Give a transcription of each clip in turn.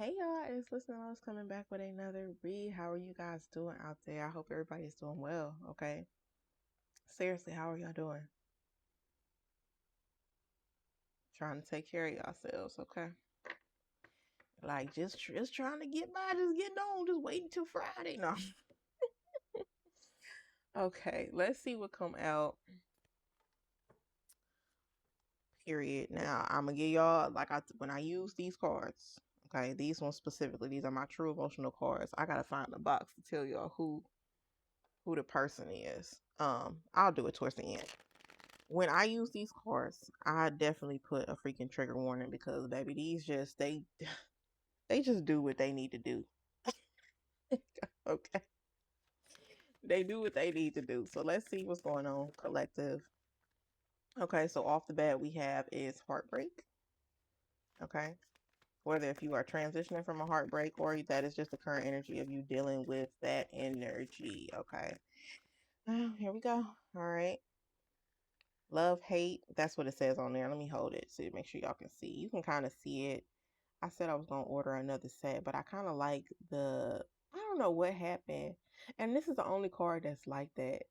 Hey y'all, it's Listening Lotus coming back with another read. How are you guys doing out there? I hope everybody's doing well, okay? Seriously, how are y'all doing? Trying to take care of yourselves, okay? Like just trying to get by, just getting on, just waiting till Friday. No. Okay, let's see what come out. Period. Now I'm gonna give y'all when I use these cards, okay, these ones specifically, these are my true emotional cards. I gotta find the box to tell y'all who the person is. I'll do it towards the end. When I use these cards, I definitely put a freaking trigger warning because baby, these just they just do what they need to do. Okay. They do what they need to do. So let's see what's going on, collective. Okay, so off the bat we have is heartbreak. Okay. Whether if you are transitioning from a heartbreak or that is just the current energy of you dealing with that energy. Okay. Here we go. All right. Love, hate. That's what it says on there. Let me hold it so make sure y'all can see. You can kind of see it. I said I was going to order another set, but I kind of like I don't know what happened. And this is the only card that's like that.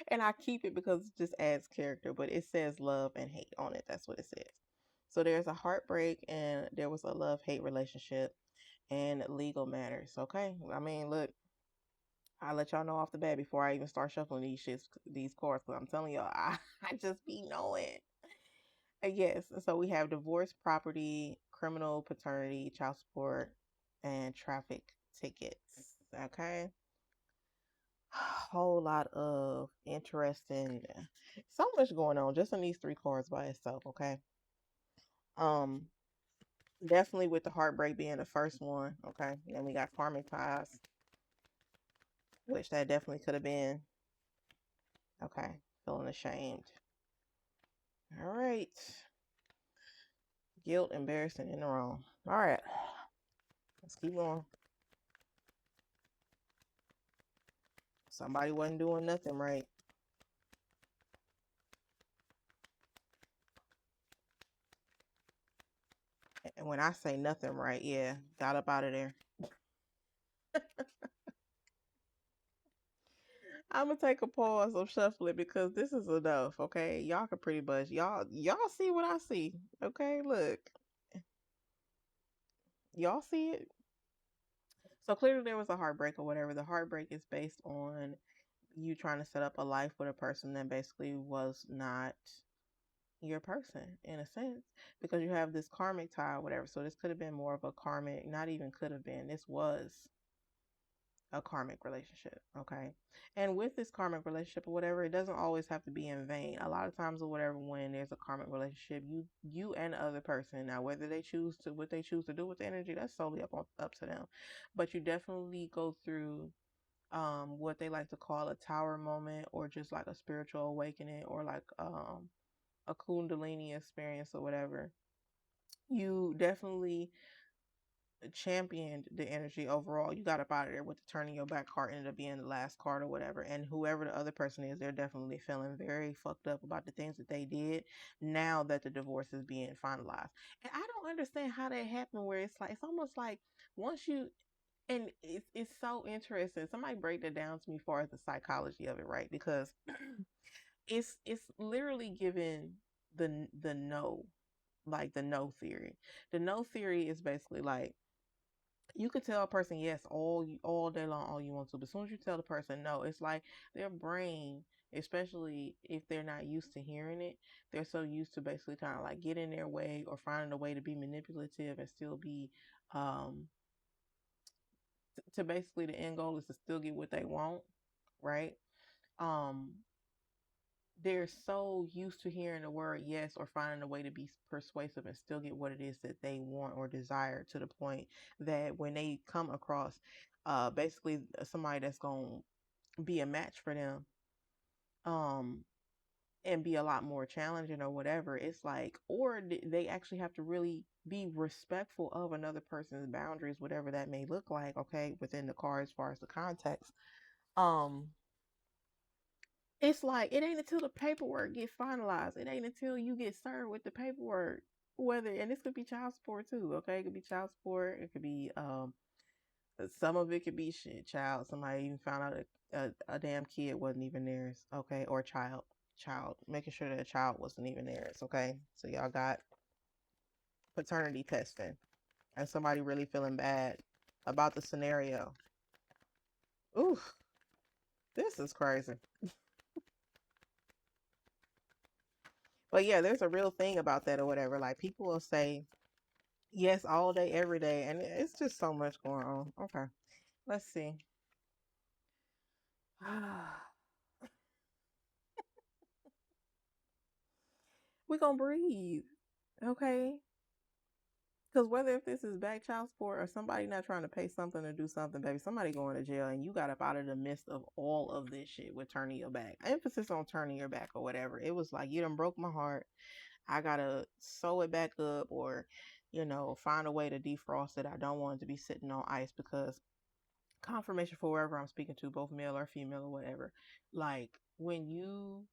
And I keep it because it just adds character, but it says love and hate on it. That's what it says. So there's a heartbreak and there was a love-hate relationship and legal matters. Okay. I mean, look, I'll let y'all know off the bat before I even start shuffling these cards, because I'm telling y'all, I just be knowing. Yes. So we have divorce, property, criminal, paternity, child support, and traffic tickets. Okay. Whole lot of interesting, so much going on just in these three cards by itself. Okay. Um, Definitely with the heartbreak being the first one. Okay. Then we got karmic ties, which that definitely could have been. Okay. Feeling ashamed. All right. Guilt, embarrassing, in the wrong. All right. Let's keep going. Somebody wasn't doing nothing right. And when I say nothing right, yeah, got up out of there. I'm gonna take a pause of shuffling because this is enough, okay? Y'all can pretty much y'all see what I see. Okay, look. Y'all see it? So clearly there was a heartbreak or whatever. The heartbreak is based on you trying to set up a life with a person that basically was not your person in a sense, because you have this karmic tie or whatever. So this could have been more of a karmic, not even could have been. This was a karmic relationship, okay? And with this karmic relationship or whatever, it doesn't always have to be in vain. A lot of times or whatever, when there's a karmic relationship, you and the other person, now whether they choose to what they choose to do with the energy, that's solely up to them. But you definitely go through what they like to call a tower moment, or just like a spiritual awakening, or like a kundalini experience or whatever. You definitely championed the energy overall. You got up out of there with the turning your back card, ended up being the last card or whatever. And whoever the other person is, they're definitely feeling very fucked up about the things that they did now that the divorce is being finalized. And I don't understand how that happened, where it's almost like once you, and it's so interesting. Somebody break that down to me as far as the psychology of it, right? Because it's literally given the no, like the no theory. The no theory is basically like, you could tell a person yes all day long all you want to, but as soon as you tell the person no, it's like their brain, especially if they're not used to hearing it, they're so used to basically kind of like get in their way or finding a way to be manipulative and still be um to basically the end goal is to still get what they want, right? um they're so used to hearing the word yes or finding a way to be persuasive and still get what it is that they want or desire, to the point that when they come across basically somebody that's going to be a match for them, um and be a lot more challenging or whatever, it's like, or they actually have to really be respectful of another person's boundaries, whatever that may look like, okay, within the card as far as the context. um it's like, it ain't until the paperwork get finalized. It ain't until you get served with the paperwork Whether, and this could be child support too, okay? It could be child support. It could be some of it could be shit, child. Somebody even found out a damn kid wasn't even theirs, okay? Or child, making sure that a child wasn't even theirs, okay? So y'all got paternity testing and somebody really feeling bad about the scenario. Ooh, this is crazy. But yeah, there's a real thing about that or whatever. Like people will say yes all day, every day, and it's just so much going on. Okay, let's see. We're gonna breathe, okay? Because whether if this is back child support or somebody not trying to pay something to do something, baby, somebody going to jail and you got up out of the midst of all of this shit with turning your back. Emphasis on turning your back or whatever. It was like, you done broke my heart. I gotta sew it back up or, find a way to defrost it. I don't want it to be sitting on ice because confirmation for whoever I'm speaking to, both male or female or whatever. Like when you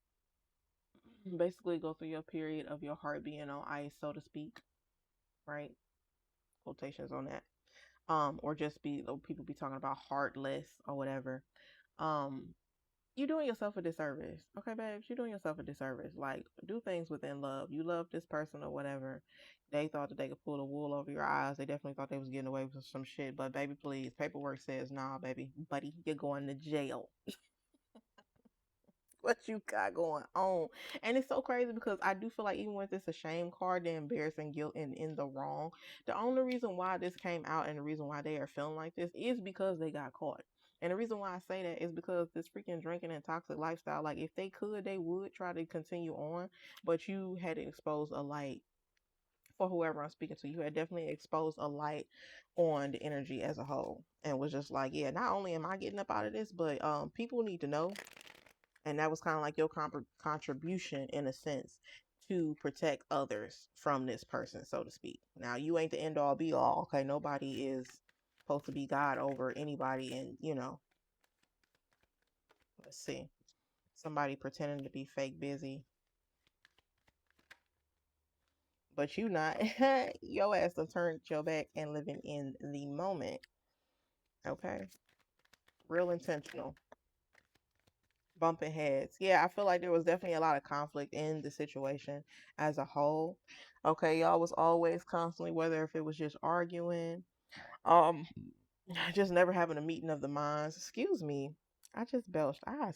basically go through your period of your heart being on ice, so to speak, right? Quotations on that. Or just people be talking about heartless or whatever. Um, you're doing yourself a disservice. Okay, babes, you're doing yourself a disservice. Like, do things within love. You love this person or whatever. They thought that they could pull the wool over your eyes. They definitely thought they was getting away with some shit. But baby, please, paperwork says, nah, baby, buddy, you're going to jail. What you got going on? And it's so crazy because I do feel like even when it's a shame card, the embarrassing guilt and in the wrong, the only reason why this came out and the reason why they are feeling like this is because they got caught. And the reason why I say that is because this freaking drinking and toxic lifestyle, like if they could, they would try to continue on, but you had to expose a light for whoever I'm speaking to. You had definitely exposed a light on the energy as a whole and was just like, yeah, not only am I getting up out of this, but people need to know, and that was kind of like your contribution in a sense to protect others from this person, so to speak. Now you ain't the end all be all, okay? Nobody is supposed to be God over anybody, and let's see, somebody pretending to be fake busy, but you not. Your ass done turned your back and living in the moment, okay? Real intentional. Bumping heads. Yeah, I feel like there was definitely a lot of conflict in the situation as a whole. Okay, y'all was always constantly, whether if it was just arguing, um, just never having a meeting of the minds. Excuse me, I just belched. I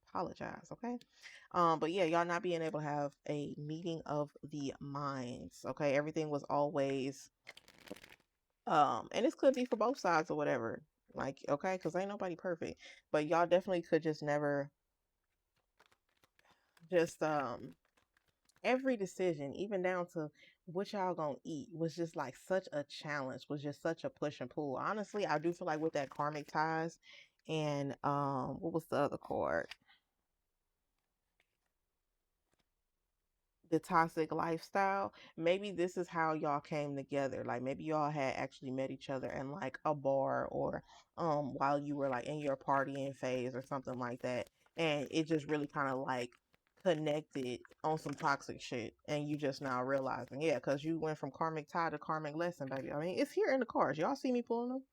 apologize. Okay, but yeah, y'all not being able to have a meeting of the minds. Okay, everything was always, and this could be for both sides or whatever. Like, okay, because ain't nobody perfect, but y'all definitely could just never just every decision, even down to what y'all gonna eat, was just like such a challenge, was just such a push and pull. Honestly, I do feel like with that karmic ties and what was the other card? The toxic lifestyle. Maybe this is how y'all came together. Like maybe y'all had actually met each other in like a bar or while you were like in your partying phase or something like that. And it just really kind of like connected on some toxic shit. And you just now realizing, yeah, because you went from karmic tie to karmic lesson, baby. I mean, it's here in the cards. Y'all see me pulling them?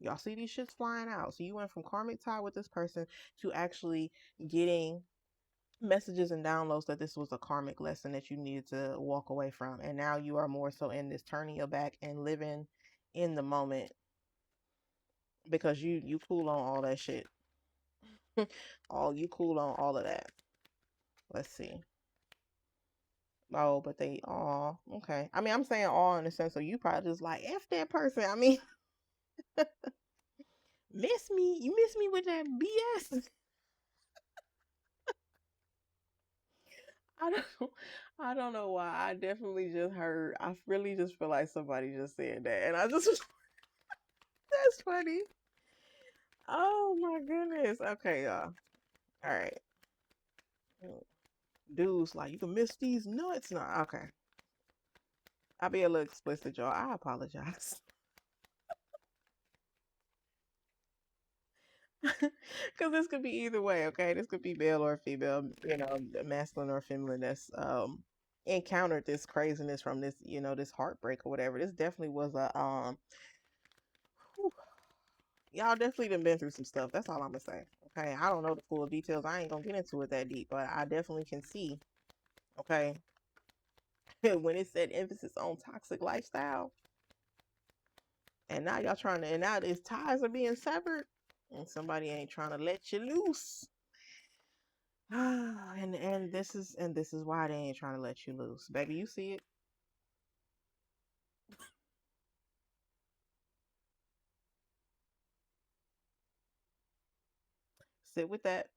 Y'all see these shits flying out. So you went from karmic tie with this person to actually getting messages and downloads that this was a karmic lesson that you needed to walk away from, and now you are more so in this turning your back and living in the moment because you cool on all that shit. All you cool on all of that. Let's see. Oh, but they all okay. I mean, I'm saying all in the sense of you probably just like F that person. I mean, miss me. You miss me with that BS. I don't I don't know why. I definitely just heard. I really just feel like somebody just said that, and I just that's funny. Oh my goodness. Okay, y'all. All right. Dudes, like, you can miss these nuts. No, okay. I'll be a little explicit, y'all. I apologize. Because this could be either way, okay? This could be male or female, masculine or feminine. That's encountered this craziness from this, this heartbreak or whatever. This definitely was a whew, y'all definitely done been through some stuff. That's all I'm gonna say. Okay, I don't know the full details. I ain't gonna get into it that deep, but I definitely can see. Okay, when it said emphasis on toxic lifestyle, and now y'all trying to, and now these ties are being severed, and somebody ain't trying to let you loose. and this is why they ain't trying to let you loose, baby. You see it. Sit with that.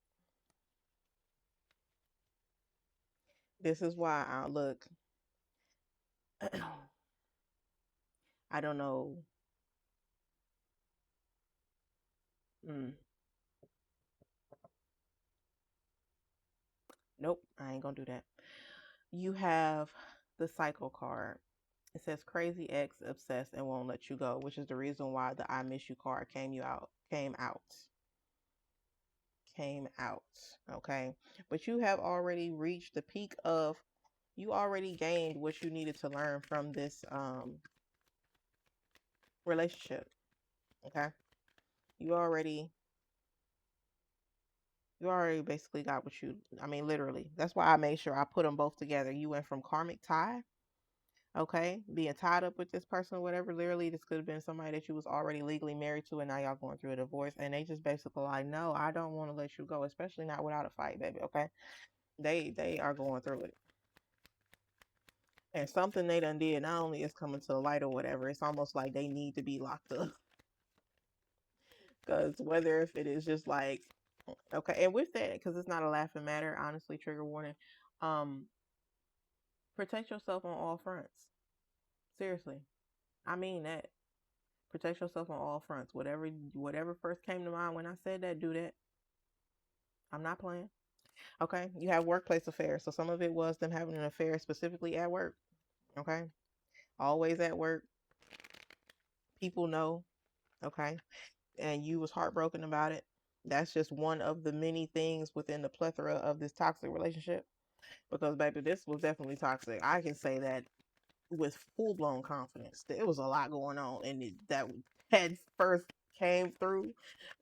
This is why I look. I don't know. Mm, nope, I ain't gonna do that. You have the cycle card. It says crazy ex obsessed and won't let you go, which is the reason why the I miss you card came out. Okay. But you have already reached the peak of, you already gained what you needed to learn from this relationship. Okay. You already you already basically got what you, I mean, literally. That's why I made sure I put them both together. You went from karmic tie, okay, being tied up with this person or whatever. Literally, this could have been somebody that you was already legally married to, and now y'all going through a divorce, and they just basically like, no, I don't want to let you go, especially not without a fight, baby. Okay, they are going through it, and something they done did not only is coming to the light or whatever. It's almost like they need to be locked up, because whether if it is just like, okay, and with that, because it's not a laughing matter, honestly, trigger warning. Um, protect yourself on all fronts. Seriously, I mean that. Protect yourself on all fronts. Whatever first came to mind when I said that, do that. I'm not playing. Okay. You have workplace affairs. So some of it was them having an affair specifically at work. Okay. Always at work. People know. Okay. And you was heartbroken about it. That's just one of the many things within the plethora of this toxic relationship. Because baby, this was definitely toxic. I can say that with full blown confidence. There was a lot going on, and that had first came through.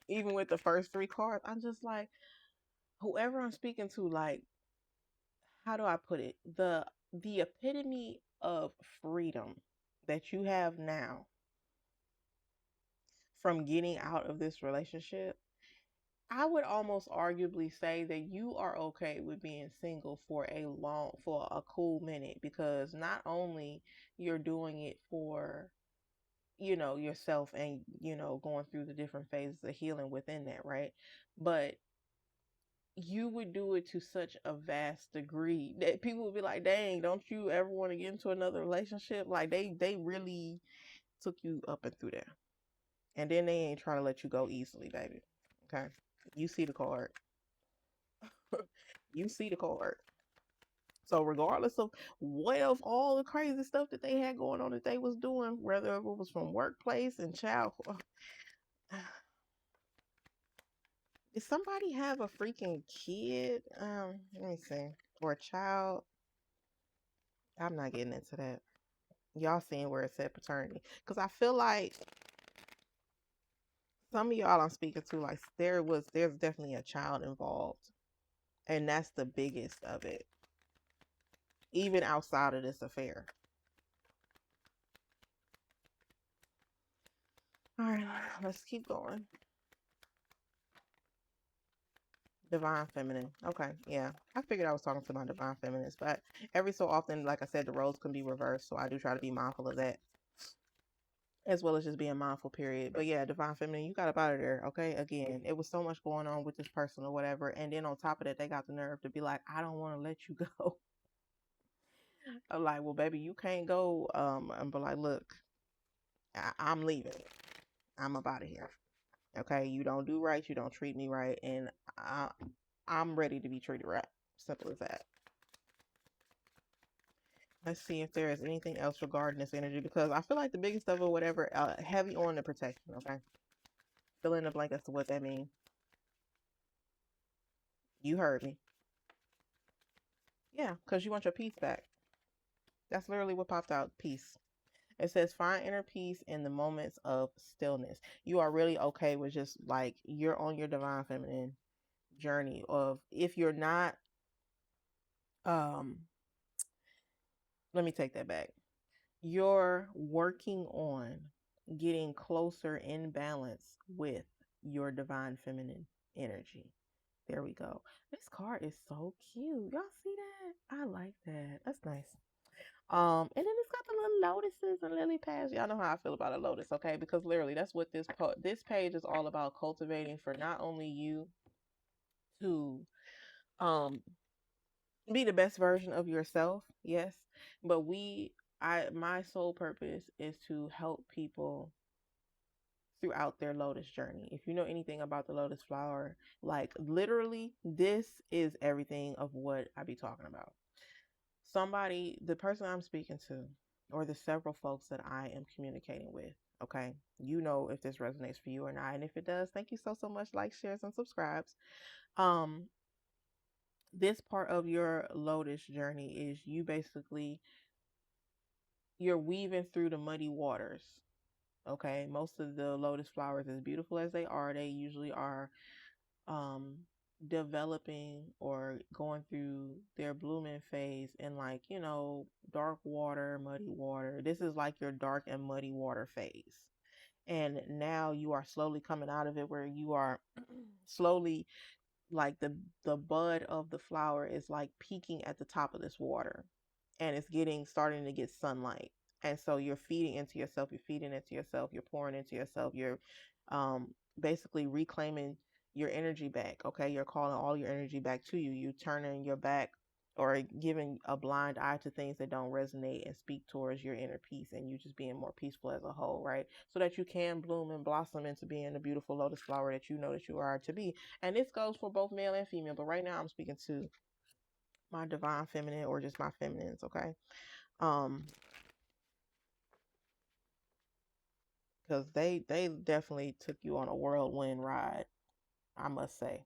Even with the first three cards, I'm just like, whoever I'm speaking to, like, how do I put it? The epitome of freedom that you have now from getting out of this relationship. I would almost arguably say that you are okay with being single for a cool minute, because not only you're doing it for, yourself, and, going through the different phases of healing within that, right? But you would do it to such a vast degree that people would be like, dang, don't you ever want to get into another relationship? Like they really took you up and through there. And then they ain't trying to let you go easily, baby. Okay. You see the card. You see the card. So regardless of what of all the crazy stuff that they had going on that they was doing, whether it was from workplace and childhood, did somebody have a freaking kid? Let me see. Or a child? I'm not getting into that. Y'all seeing where it said paternity, because I feel like some of y'all I'm speaking to, like, there's definitely a child involved, and that's the biggest of it, even outside of this affair. All right, let's keep going. Divine feminine. Okay, yeah, I figured I was talking to my divine feminines, but every so often, like I said, the roles can be reversed, so I do try to be mindful of that, as well as just being mindful, period. But yeah, divine feminine, you got up out of there. Okay, again, it was so much going on with this person or whatever, and then on top of that, they got the nerve to be like, I don't want to let you go. I'm like, well, baby, you can't go. And be like, look, I'm leaving. I'm up out of here. Okay, you don't do right. You don't treat me right, and I'm ready to be treated right. Simple as that. Let's see if there is anything else regarding this energy, because I feel like the biggest of it, whatever, heavy on the protection. Okay, fill in the blank as to what that means. You heard me. Yeah, because you want your peace back. That's literally what popped out. Peace. It says find inner peace in the moments of stillness. You are really okay with just like you're on your divine feminine journey of if you're not um let me take that back. You're working on getting closer in balance with your divine feminine energy. There we go. This card is so cute. Y'all see that? I like that. That's nice. And then it's got the little lotuses and lily pads. Y'all know how I feel about a lotus, okay? Because literally, that's what this page is all about, cultivating for not only you to um be the best version of yourself, yes, but my sole purpose is to help people throughout their lotus journey. If you know anything about the lotus flower, like literally, this is everything of what I be talking about. The person I'm speaking to, or the several folks that I am communicating with, okay, you know if this resonates for you or not. And if it does, thank you so much. Like, shares, and subscribes. Um, this part of your lotus journey is you're weaving through the muddy waters. Okay, most of the lotus flowers, as beautiful as they usually are um developing or going through their blooming phase in, like, dark water, muddy water. This is like your dark and muddy water phase. And now you are slowly coming out of it, where you are slowly, like, the bud of the flower is like peeking at the top of this water, and it's getting starting to get sunlight. And so you're feeding into yourself, you're pouring into yourself, you're basically reclaiming your energy back. Okay, you're calling all your energy back to you. You turning your back or giving a blind eye to things that don't resonate, and speak towards your inner peace, and you just being more peaceful as a whole, right? So that you can bloom and blossom into being the beautiful lotus flower that you know that you are to be. And this goes for both male and female, but right now I'm speaking to my divine feminine, or just my feminines, okay? um because they definitely took you on a whirlwind ride, I must say.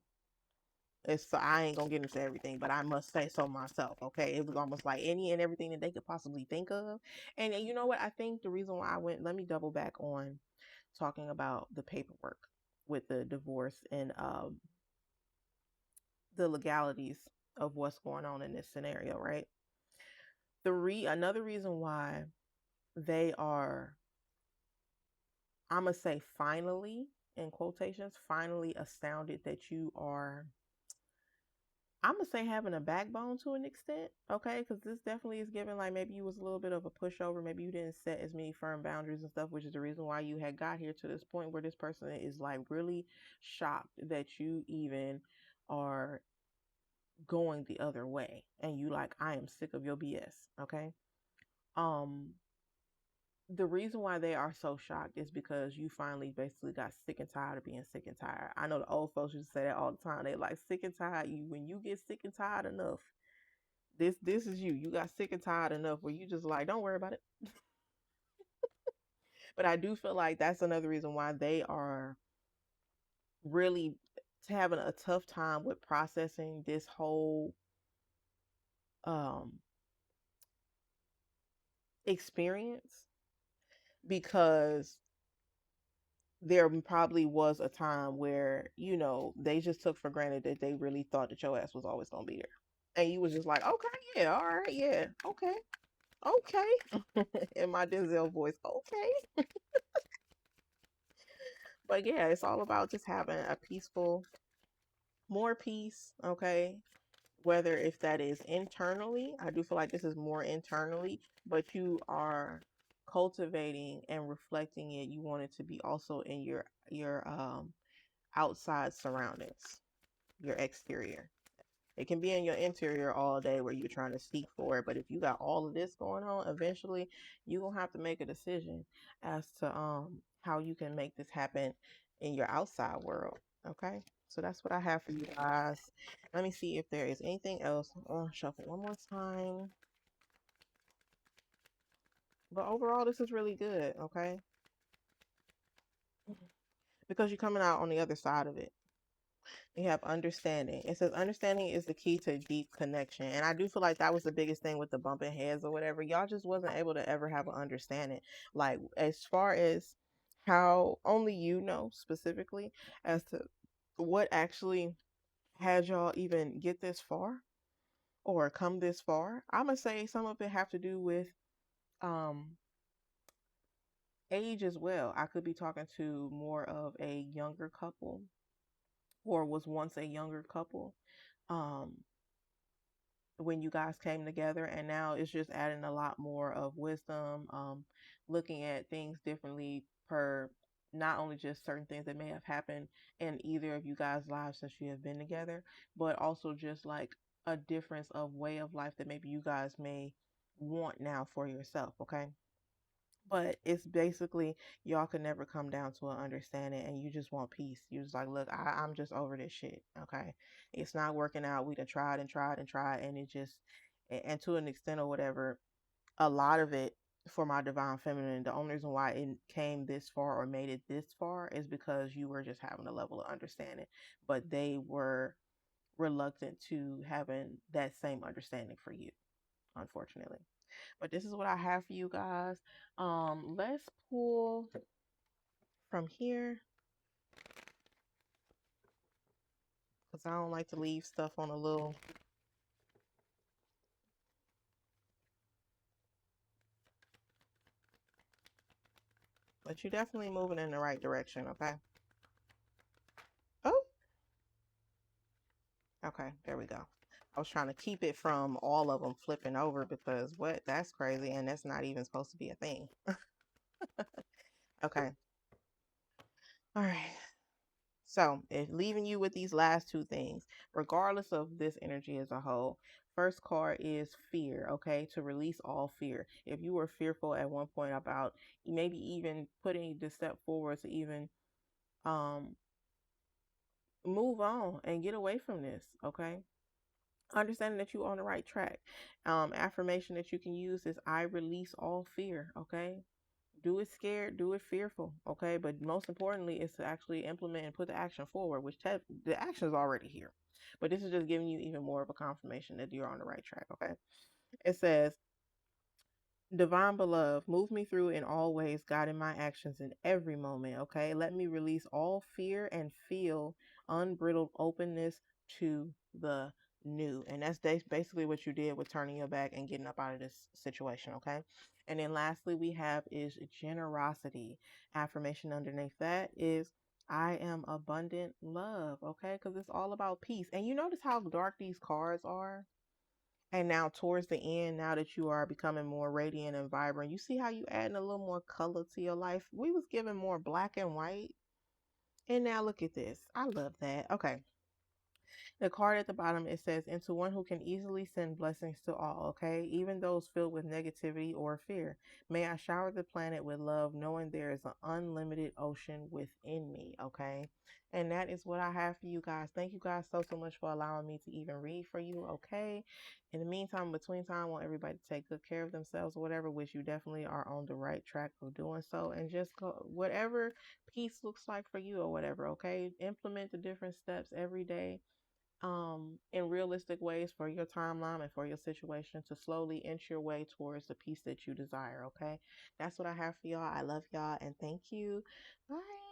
I ain't gonna get into everything, but I must say so myself, okay? It was almost like any and everything that they could possibly think of. And you know what, I think the reason why I went let me double back on talking about the paperwork with the divorce, and the legalities of what's going on in this scenario, right? Another reason why they are, I'm gonna say, finally, in quotations, finally astounded that you are, I'm gonna say, having a backbone to an extent, okay? Because this definitely is giving, like, maybe you was a little bit of a pushover, maybe you didn't set as many firm boundaries and stuff, which is the reason why you had got here to this point where this person is like really shocked that you even are going the other way, and you like, I am sick of your BS, okay? Um, the reason why they are so shocked is because you finally basically got sick and tired of being sick and tired. I know the old folks used to say that all the time. They like, sick and tired. When you get sick and tired enough, this is you. You got sick and tired enough where you just like, don't worry about it. But I do feel like that's another reason why they are really having a tough time with processing this whole um experience, because there probably was a time where, they just took for granted that they really thought that your ass was always gonna be there. And you was just like, okay, yeah, all right, yeah, okay, okay. In my Denzel voice, okay. But yeah, it's all about just having a peaceful, more peace, okay? Whether if that is internally, I do feel like this is more internally, but you are cultivating and reflecting it. You want it to be also in your outside surroundings, your exterior. It can be in your interior all day where you're trying to seek for it, but if you got all of this going on, eventually you're gonna have to make a decision as to how you can make this happen in your outside world. Okay, so that's what I have for you guys. Let me see if there is anything else. Shuffle one more time. But overall, this is really good. Okay, because you're coming out on the other side of it. You have understanding. It says understanding is the key to deep connection. And I do feel like that was the biggest thing with the bumping heads or whatever. Y'all just wasn't able to ever have an understanding. Like as far as how only you know specifically as to what actually had y'all even get this far or come this far. I'ma say some of it have to do with um age as well. I could be talking to more of a younger couple or was once a younger couple. Um when you guys came together, and now it's just adding a lot more of wisdom, looking at things differently per not only just certain things that may have happened in either of you guys lives since you have been together, but also just like a difference of way of life that maybe you guys may want now for yourself. Okay, but it's basically y'all could never come down to an understanding, and you just want peace. You just like, look, I'm just over this shit. Okay, it's not working out. We done tried and tried and tried, and it just, and to an extent or whatever, a lot of it for my divine feminine, the only reason why it came this far or made it this far is because you were just having a level of understanding, but they were reluctant to having that same understanding for you, unfortunately. But this is what I have for you guys. Let's pull from here because I don't like to leave stuff on a little. But you're definitely moving in the right direction, okay? Oh, okay, there we go. I was trying to keep it from all of them flipping over because what? That's crazy, and that's not even supposed to be a thing. Okay, all right. So, if leaving you with these last two things, regardless of this energy as a whole, first card is fear, okay? To release all fear. If you were fearful at one point about maybe even putting the step forward to even um move on and get away from this, okay? Understanding that you're on the right track. Affirmation that you can use is I release all fear, okay? Do it scared, do it fearful, okay? But most importantly is to actually implement and put the action forward, which the action is already here. But this is just giving you even more of a confirmation that you're on the right track, okay? It says, Divine beloved, move me through in all ways, guiding my actions in every moment, okay? Let me release all fear and feel unbridled openness to the new. And that's basically what you did with turning your back and getting up out of this situation, okay? And then lastly, we have is generosity. Affirmation underneath that is I am abundant love, okay? Because it's all about peace. And you notice how dark these cards are? And now towards the end, now that you are becoming more radiant and vibrant, you see how you adding a little more color to your life. We was given more black and white. And now look at this. I love that. Okay. The card at the bottom, it says, into one who can easily send blessings to all, okay? Even those filled with negativity or fear. May I shower the planet with love, knowing there is an unlimited ocean within me, okay? And that is what I have for you guys. Thank you guys so much for allowing me to even read for you, okay? In the meantime, between time, I want everybody to take good care of themselves or whatever, which you definitely are on the right track of doing so. And just go, whatever peace looks like for you or whatever, okay? Implement the different steps every day in realistic ways for your timeline and for your situation to slowly inch your way towards the peace that you desire. Okay, that's what I have for y'all. I love y'all and thank you. Bye.